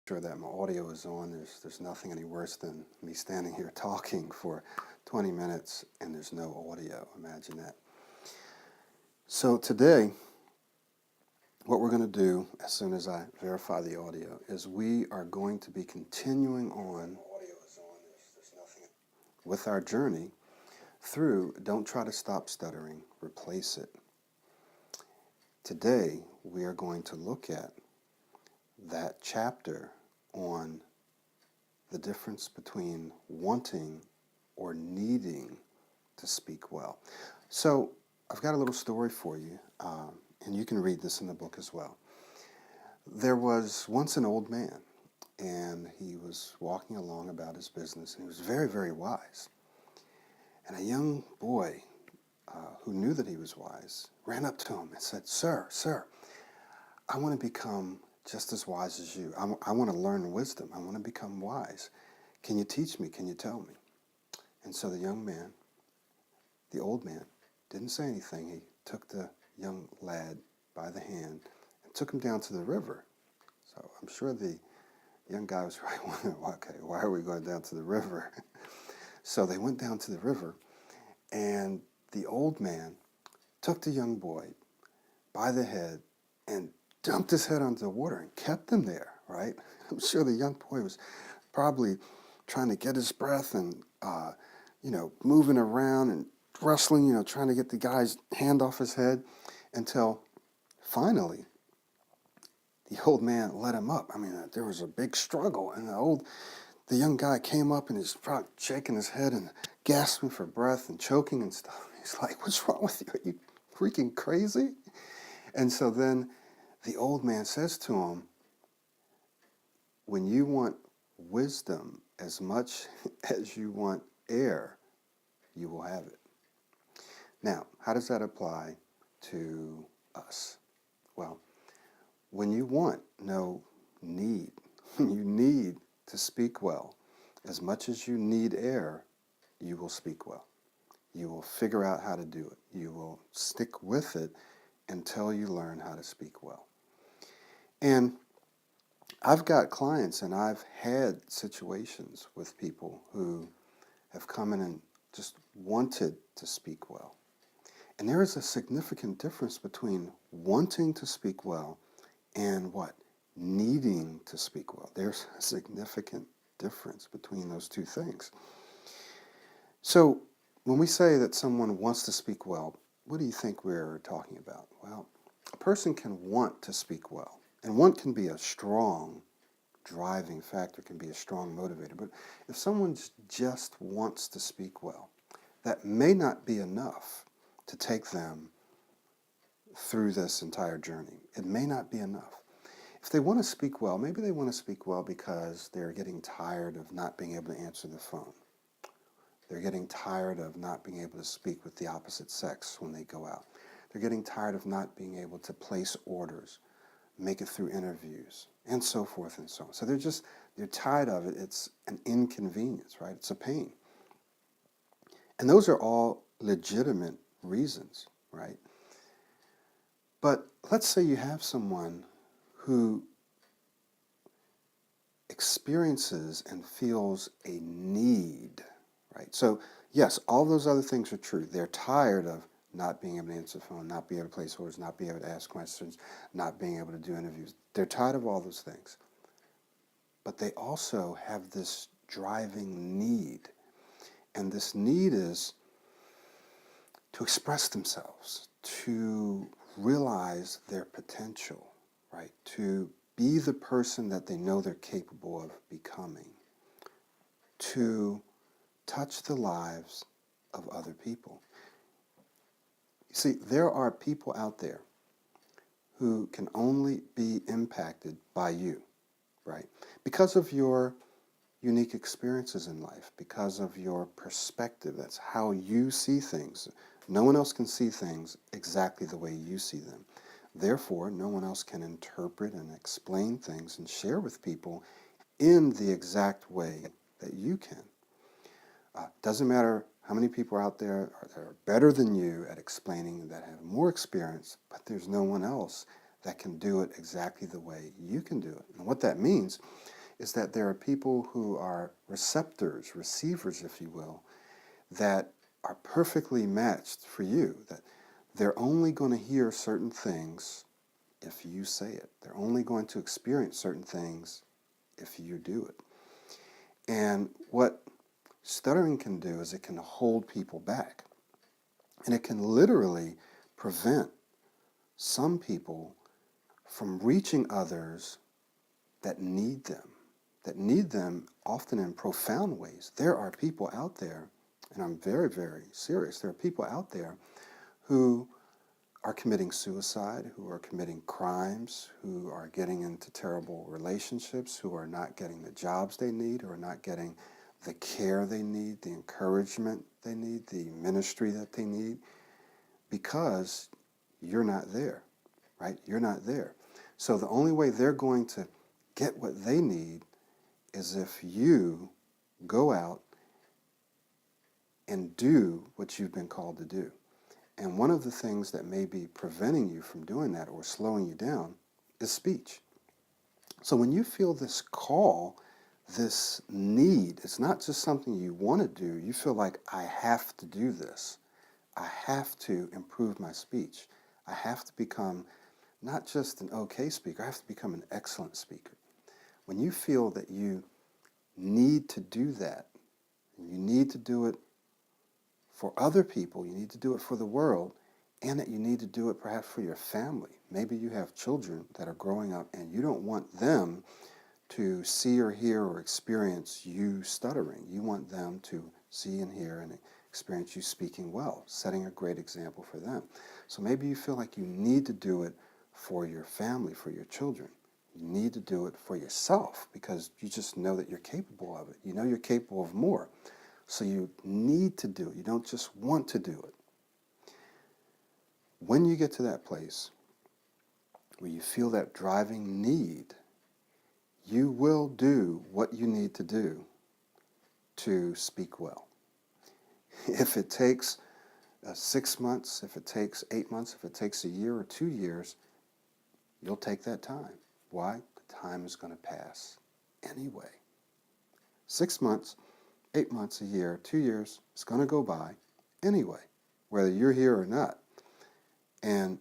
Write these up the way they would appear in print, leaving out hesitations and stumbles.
Sure that my audio is on. There's nothing any worse than me standing here talking for 20 minutes and there's no audio. Imagine that. So today, what we're going to do as soon as I verify the audio is we are going to be continuing on with our journey through Don't Try to Stop Stuttering, Replace It. Today, we are going to look at that chapter on the difference between wanting or needing to speak well. So I've got a little story for you, and you can read this in the book as well. There was once an old man, and he was walking along about his business, and he was very, very wise. And a young boy who knew that he was wise ran up to him and said, Sir, I want to become just as wise as you. I want to learn wisdom. I want to become wise. Can you teach me? Can you tell me? And so the the old man, didn't say anything. He took the young lad by the hand and took him down to the river. So I'm sure the young guy was right wondering, okay, why are we going down to the river? So they went down to the river, and the old man took the young boy by the head and dumped his head under the water and kept him there, right? I'm sure the young boy was probably trying to get his breath and, moving around and wrestling, trying to get the guy's hand off his head until finally the old man let him up. I mean, there was a big struggle, and the young guy came up and he's probably shaking his head and gasping for breath and choking and stuff. He's like, what's wrong with you? Are you freaking crazy? And so then the old man says to him, when you want wisdom as much as you want air, you will have it. Now, how does that apply to us? Well, when you want no need, you need to speak well. As much as you need air, you will speak well. You will figure out how to do it. You will stick with it until you learn how to speak well. And I've got clients and I've had situations with people who have come in and just wanted to speak well. And there is a significant difference between wanting to speak well and what? Needing to speak well. There's a significant difference between those two things. So when we say that someone wants to speak well, what do you think we're talking about? Well, a person can want to speak well. And want can be a strong driving factor, can be a strong motivator. But if someone just wants to speak well, that may not be enough to take them through this entire journey. It may not be enough. If they want to speak well, maybe they want to speak well because they're getting tired of not being able to answer the phone. They're getting tired of not being able to speak with the opposite sex when they go out. They're getting tired of not being able to place orders, make it through interviews, and so forth and so on. So they're tired of it. It's an inconvenience, right? It's a pain. And those are all legitimate reasons, right? But let's say you have someone who experiences and feels a need, right? So yes, all those other things are true. They're tired of not being able to answer the phone, not being able to place orders, not being able to ask questions, not being able to do interviews. They're tired of all those things. But they also have this driving need. And this need is to express themselves, to realize their potential, right? To be the person that they know they're capable of becoming, to touch the lives of other people. You see, there are people out there who can only be impacted by you, right? Because of your unique experiences in life, because of your perspective. That's how you see things. No one else can see things exactly the way you see them. Therefore, no one else can interpret and explain things and share with people in the exact way that you can. Doesn't matter how many people are out there that are better than you at explaining, that have more experience, but there's no one else that can do it exactly the way you can do it. And what that means is that there are people who are receptors, receivers, if you will, that are perfectly matched for you, that they're only going to hear certain things if you say it. They're only going to experience certain things if you do it. And what stuttering can do is it can hold people back. And it can literally prevent some people from reaching others that need them often in profound ways. There are people out there, and I'm very, very serious, there are people out there who are committing suicide, who are committing crimes, who are getting into terrible relationships, who are not getting the jobs they need, who are not getting the care they need, the encouragement they need, the ministry that they need, because you're not there, right? You're not there. So the only way they're going to get what they need is if you go out and do what you've been called to do. And one of the things that may be preventing you from doing that or slowing you down is speech. So when you feel this call, this need, it's not just something you want to do. You feel like, I have to do this. I have to improve my speech. I have to become not just an okay speaker, I have to become an excellent speaker. When you feel that you need to do that, and you need to do it for other people, you need to do it for the world, and that you need to do it perhaps for your family. Maybe you have children that are growing up and you don't want them to see or hear or experience you stuttering. You want them to see and hear and experience you speaking well, setting a great example for them. So maybe you feel like you need to do it for your family, for your children. You need to do it for yourself because you just know that you're capable of it. You know you're capable of more. So you need to do it. You don't just want to do it. When you get to that place where you feel that driving need, you will do what you need to do to speak well. If it takes 6 months, if it takes 8 months, if it takes a year or 2 years, you'll take that time. Why? The time is going to pass anyway. 6 months, 8 months, a year, 2 years, it's going to go by anyway, whether you're here or not. And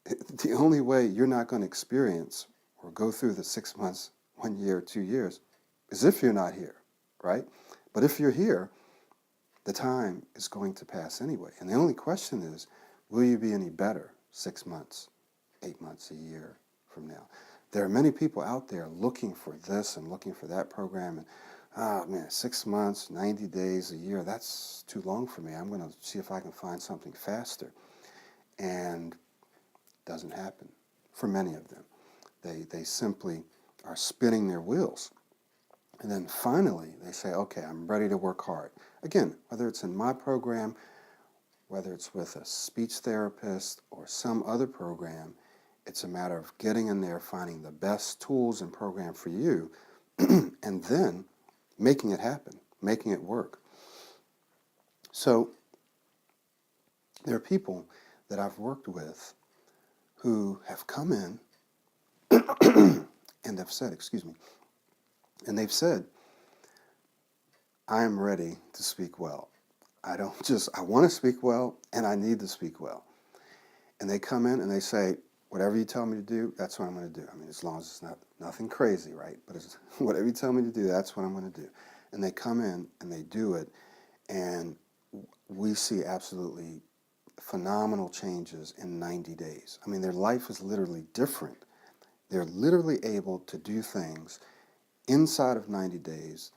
the only way you're not going to experience or go through the 6 months, 1 year, 2 years is if you're not here, right? But if you're here, the time is going to pass anyway. And the only question is, will you be any better 6 months, 8 months, a year from now? There are many people out there looking for this and looking for that program. And, oh man, 6 months, 90 days, a year, that's too long for me. I'm going to see if I can find something faster. And it doesn't happen for many of them. They simply are spinning their wheels. And then finally, they say, okay, I'm ready to work hard. Again, whether it's in my program, whether it's with a speech therapist or some other program, it's a matter of getting in there, finding the best tools and program for you, and then making it happen, making it work. So there are people that I've worked with who have come in and have said, and they've said, I am ready to speak well. I want to speak well, and I need to speak well. And they come in and they say, whatever you tell me to do, that's what I'm going to do. I mean, as long as it's nothing crazy, right? But it's, whatever you tell me to do, that's what I'm going to do. And they come in and they do it, and we see absolutely phenomenal changes in 90 days. I mean, their life is literally different. They're literally able to do things inside of 90 days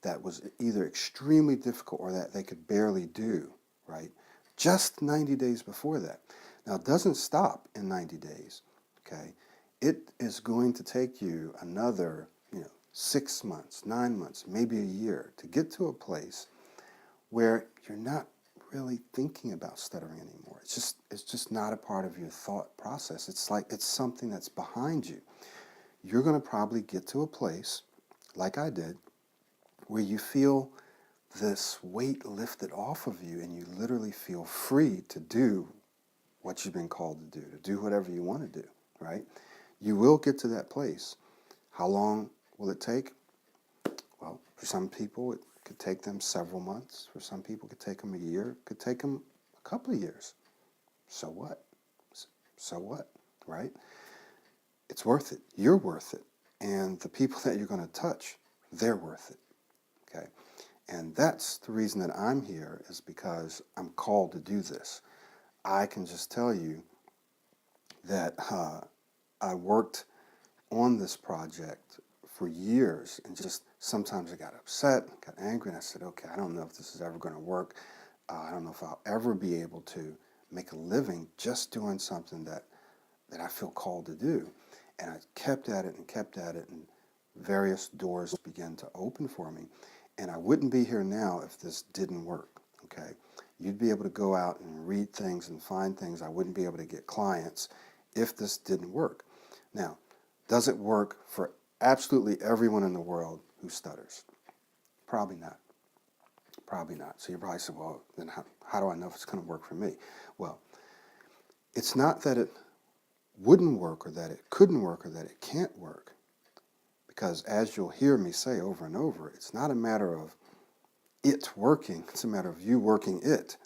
that was either extremely difficult or that they could barely do, right? Just 90 days before that. Now, it doesn't stop in 90 days, okay? It is going to take you another, 6 months, 9 months, maybe a year to get to a place where you're not really thinking about stuttering anymore. It's just not a part of your thought process. It's like it's something that's behind you. You're going to probably get to a place, like I did, where you feel this weight lifted off of you and you literally feel free to do what you've been called to do whatever you want to do, right? You will get to that place. How long will it take? Well, for some people, it could take them several months. For some people, it could take them a year. It could take them a couple of years. So what? So what, right? It's worth it. You're worth it. And the people that you're going to touch, they're worth it, okay? And that's the reason that I'm here, is because I'm called to do this. I can just tell you that I worked on this project for years, and just sometimes I got upset, got angry, and I said, okay, I don't know if this is ever going to work. I don't know if I'll ever be able to make a living just doing something that I feel called to do. And I kept at it, and various doors began to open for me. And I wouldn't be here now if this didn't work, okay? You'd be able to go out and read things and find things. I wouldn't be able to get clients if this didn't work. Now, does it work for absolutely everyone in the world who stutters? Probably not. Probably not. So you're probably saying, well, then how do I know if it's going to work for me? Well, it's not that it wouldn't work or that it couldn't work or that it can't work. Because as you'll hear me say over and over, it's not a matter of it working, it's a matter of you working it.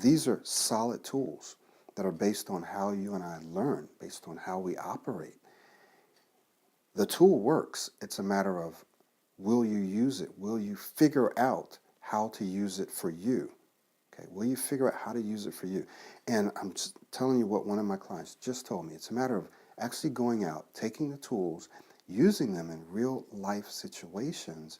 These are solid tools that are based on how you and I learn, based on how we operate. The tool works. It's a matter of, will you use it? Will you figure out how to use it for you? Okay, will you figure out how to use it for you? And I'm just telling you what one of my clients just told me. It's a matter of actually going out, taking the tools, using them in real life situations,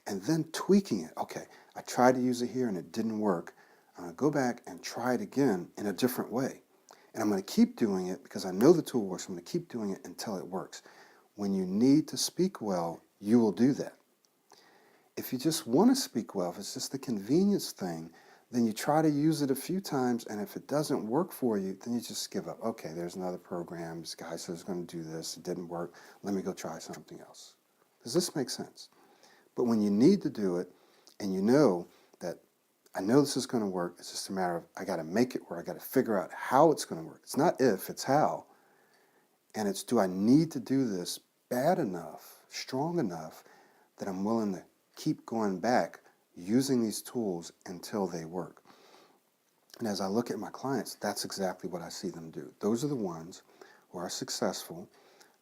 and then tweaking it. Okay, I tried to use it here and it didn't work. I'm going to go back and try it again in a different way. And I'm going to keep doing it because I know the tool works. I'm going to keep doing it until it works. When you need to speak well, you will do that. If you just want to speak well, if it's just the convenience thing, then you try to use it a few times, and if it doesn't work for you, then you just give up. Okay, there's another program. This guy says he's going to do this. It didn't work. Let me go try something else. Does this make sense? But when you need to do it, and you know that I know this is going to work, it's just a matter of I got to make it work. I got to figure out how it's going to work. It's not if, it's how. And it's, do I need to do this bad enough, strong enough, that I'm willing to keep going back using these tools until they work. And as I look at my clients, that's exactly what I see them do. Those are the ones who are successful,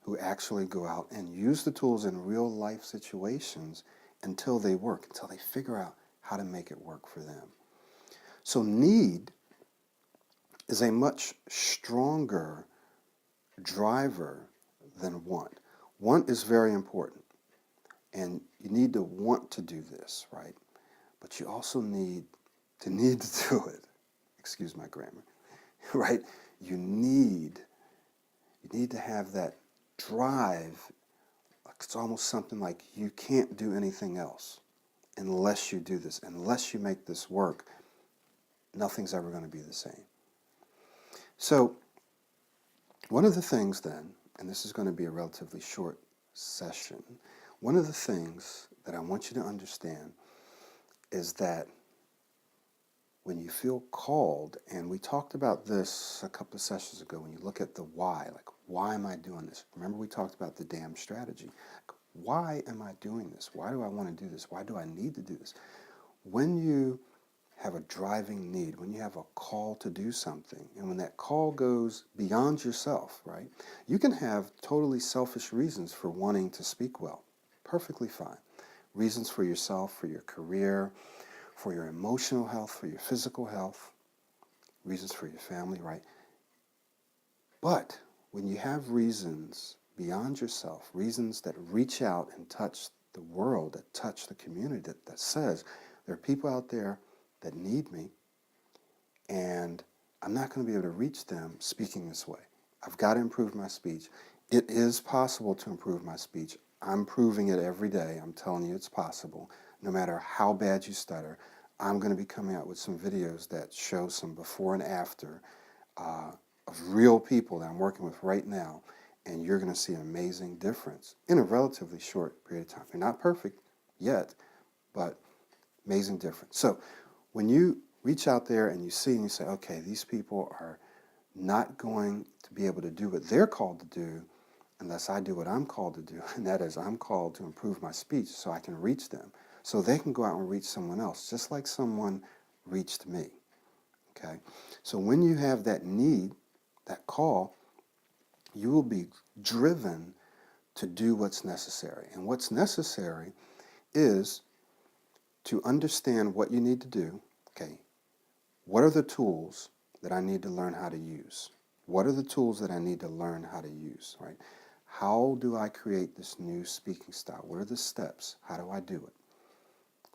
who actually go out and use the tools in real life situations until they work, until they figure out how to make it work for them. So need is a much stronger driver than want. Want is very important, and you need to want to do this, right? But you also need to do it. Excuse my grammar, right? You need to have that drive. It's almost something like you can't do anything else unless you do this, unless you make this work. Nothing's ever going to be the same. So one of the things then, and this is going to be a relatively short session, one of the things that I want you to understand is that when you feel called, and we talked about this a couple of sessions ago, when you look at the why, like, why am I doing this? Remember we talked about the damn strategy. Why am I doing this? Why do I want to do this? Why do I need to do this? When you have a driving need, when you have a call to do something, and when that call goes beyond yourself, right? You can have totally selfish reasons for wanting to speak well. Perfectly fine. Reasons for yourself, for your career, for your emotional health, for your physical health, reasons for your family, right? But when you have reasons beyond yourself, reasons that reach out and touch the world, that touch the community, that says, there are people out there that need me, and I'm not going to be able to reach them speaking this way. I've got to improve my speech. It is possible to improve my speech. I'm proving it every day. I'm telling you it's possible. No matter how bad you stutter, I'm going to be coming out with some videos that show some before and after of real people that I'm working with right now, and you're going to see an amazing difference in a relatively short period of time. You're not perfect yet, but amazing difference. So when you reach out there and you see and you say, okay, these people are not going to be able to do what they're called to do unless I do what I'm called to do, and that is I'm called to improve my speech so I can reach them, so they can go out and reach someone else, just like someone reached me. Okay? So when you have that need, that call, you will be driven to do what's necessary. And what's necessary is to understand what you need to do. Okay, what are the tools that I need to learn how to use? What are the tools that I need to learn how to use, right? How do I create this new speaking style? What are the steps? How do I do it?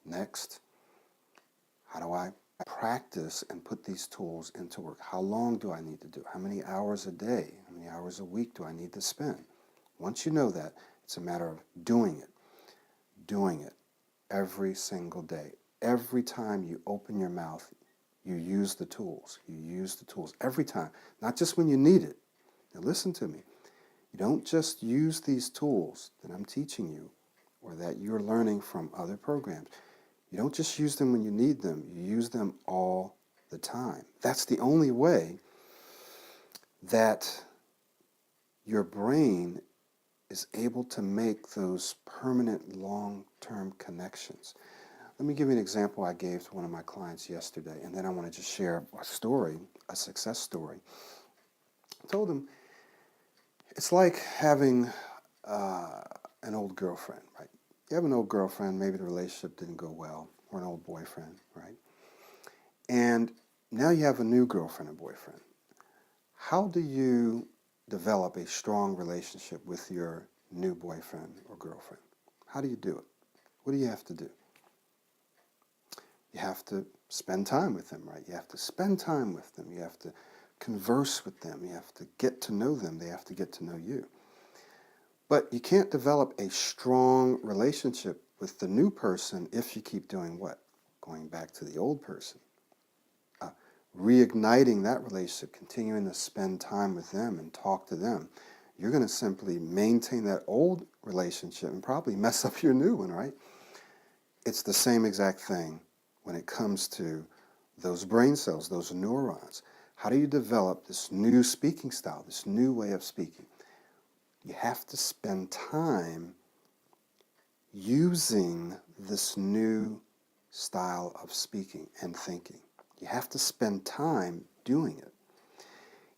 Next, how do I practice and put these tools into work? How long do I need to do? How many hours a day? How many hours a week do I need to spend? Once you know that, it's a matter of doing it every single day. Every time you open your mouth, you use the tools. You use the tools every time, not just when you need it. Now listen to me. You don't just use these tools that I'm teaching you or that you're learning from other programs. You don't just use them when you need them. You use them all the time. That's the only way that your brain is able to make those permanent long-term connections. Let me give you an example I gave to one of my clients yesterday, and then I want to just share a story, a success story. I told him, it's like having an old girlfriend, right? You have an old girlfriend, maybe the relationship didn't go well, or an old boyfriend, right? And now you have a new girlfriend or boyfriend. How do you develop a strong relationship with your new boyfriend or girlfriend? How do you do it? What do you have to do? You have to spend time with them, right? You have to spend time with them. You have to converse with them. You have to get to know them. They have to get to know you. But you can't develop a strong relationship with the new person if you keep doing what? Going back to the old person. Reigniting that relationship, continuing to spend time with them and talk to them. You're going to simply maintain that old relationship and probably mess up your new one, right? It's the same exact thing when it comes to those brain cells, those neurons. How do you develop this new speaking style, this new way of speaking? You have to spend time using this new style of speaking and thinking. You have to spend time doing it.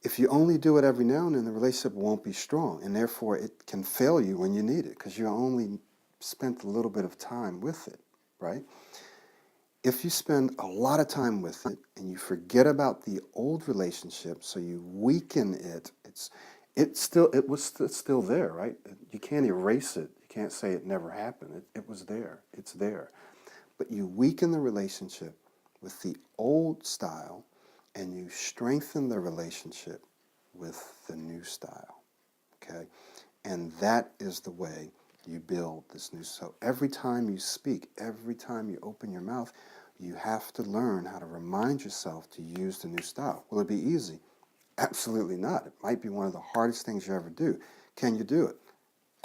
If you only do it every now and then, the relationship won't be strong, and therefore it can fail you when you need it because you only spent a little bit of time with it, right? If you spend a lot of time with it and you forget about the old relationship, so you weaken it, it's still there, right? You can't erase it. You can't say it never happened. It was there. It's there. But you weaken the relationship with the old style and you strengthen the relationship with the new style, okay? And that is the way you build this new. So every time you speak, every time you open your mouth, you have to learn how to remind yourself to use the new style. Will it be easy? Absolutely not. It might be one of the hardest things you ever do. Can you do it?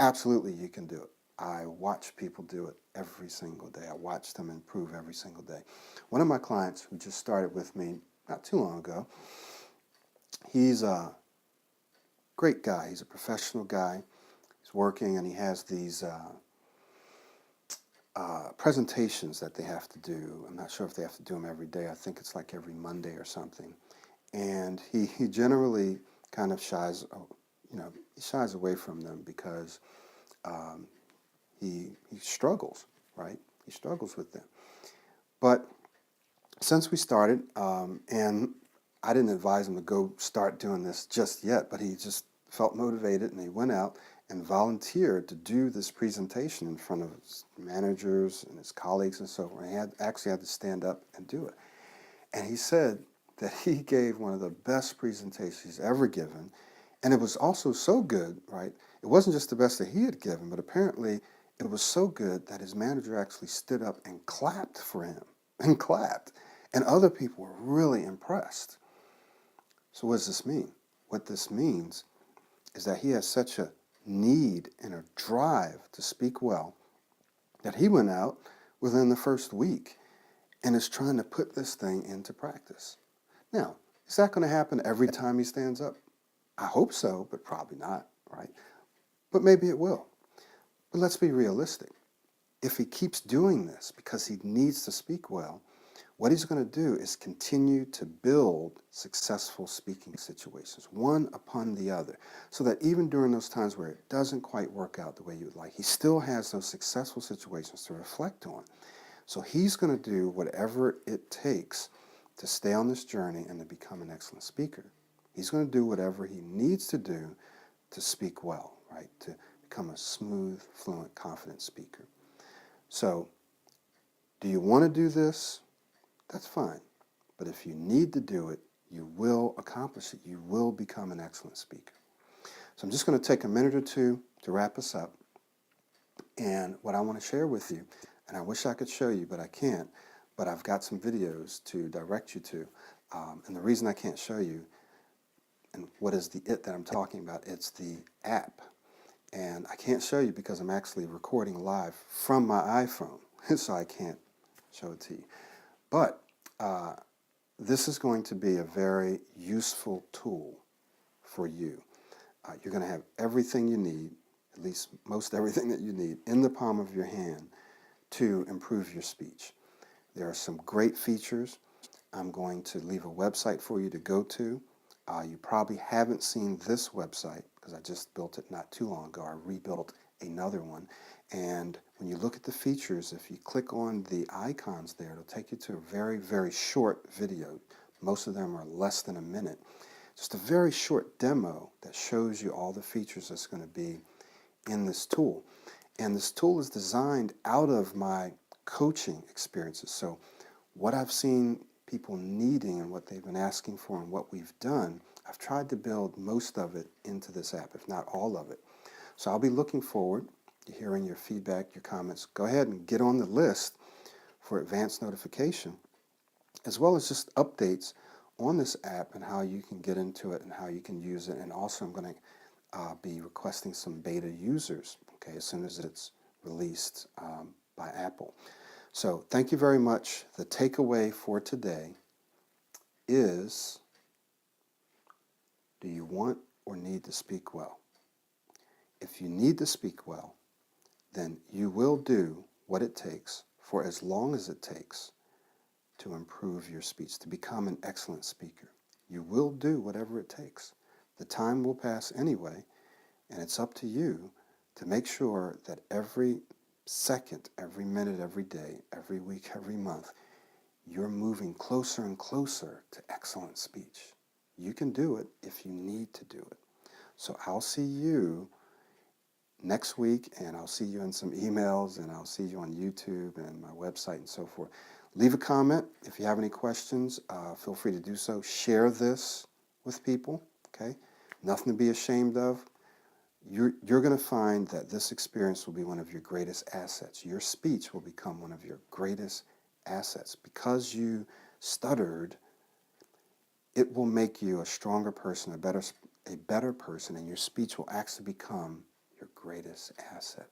Absolutely, you can do it. I watch people do it every single day. I watch them improve every single day. One of my clients who just started with me not too long ago, he's a great guy. He's a professional guy. He's working and he has these presentations that they have to do. I'm not sure if they have to do them every day. I think it's like every Monday or something. And he generally kind of shies away from them because he struggles, right? He struggles with them. But since we started, and I didn't advise him to go start doing this just yet, but he just felt motivated and he went out and volunteered to do this presentation in front of his managers and his colleagues and so forth. He actually had to stand up and do it. And he said that he gave one of the best presentations he's ever given. And it was also so good, right? It wasn't just the best that he had given, but apparently it was so good that his manager actually stood up and clapped for him, and clapped. And other people were really impressed. So what does this mean? What this means is that he has such a need and a drive to speak well that he went out within the first week and is trying to put this thing into practice. Now, is that going to happen every time he stands up? I hope so, but probably not, right? but maybe it will. But let's be realistic. If he keeps doing this because he needs to speak well, what he's going to do is continue to build successful speaking situations, one upon the other, so that even during those times where it doesn't quite work out the way you would like, he still has those successful situations to reflect on. So he's going to do whatever it takes to stay on this journey and to become an excellent speaker. He's going to do whatever he needs to do to speak well, right? To become a smooth, fluent, confident speaker. So, do you want to do this? That's fine. But if you need to do it, you will accomplish it. You will become an excellent speaker. So I'm just going to take a minute or two to wrap us up. And what I want to share with you, and I wish I could show you, but I can't, but I've got some videos to direct you to. And the reason I can't show you, and what is the it that I'm talking about, it's the app. And I can't show you because I'm actually recording live from my iPhone, so I can't show it to you. But this is going to be a very useful tool for you. You're going to have everything you need, at least most everything that you need, in the palm of your hand to improve your speech. There are some great features. I'm going to leave a website for you to go to. You probably haven't seen this website because I just built it not too long ago. I rebuilt another one. And when you look at the features, if you click on the icons there, it'll take you to a very, very short video. Most of them are less than a minute. Just a very short demo that shows you all the features that's going to be in this tool. And this tool is designed out of my coaching experiences. So what I've seen people needing and what they've been asking for and what we've done, I've tried to build most of it into this app, if not all of it. So I'll be looking forward to hearing your feedback, your comments. Go ahead and get on the list for advanced notification, as well as just updates on this app and how you can get into it and how you can use it. And also I'm going to be requesting some beta users, okay, as soon as it's released by Apple. So thank you very much. The takeaway for today is, do you want or need to speak well? If you need to speak well, then you will do what it takes for as long as it takes to improve your speech, to become an excellent speaker. You will do whatever it takes. The time will pass anyway, and it's up to you to make sure that every second, every minute, every day, every week, every month, you're moving closer and closer to excellent speech. You can do it if you need to do it. So I'll see you next week, and I'll see you in some emails, and I'll see you on YouTube and my website and so forth. Leave a comment. If you have any questions, feel free to do so. Share this with people, okay? Nothing to be ashamed of. You're going to find that this experience will be one of your greatest assets. Your speech will become one of your greatest assets. Because you stuttered, it will make you a stronger person, a better person, and your speech will actually become your greatest asset.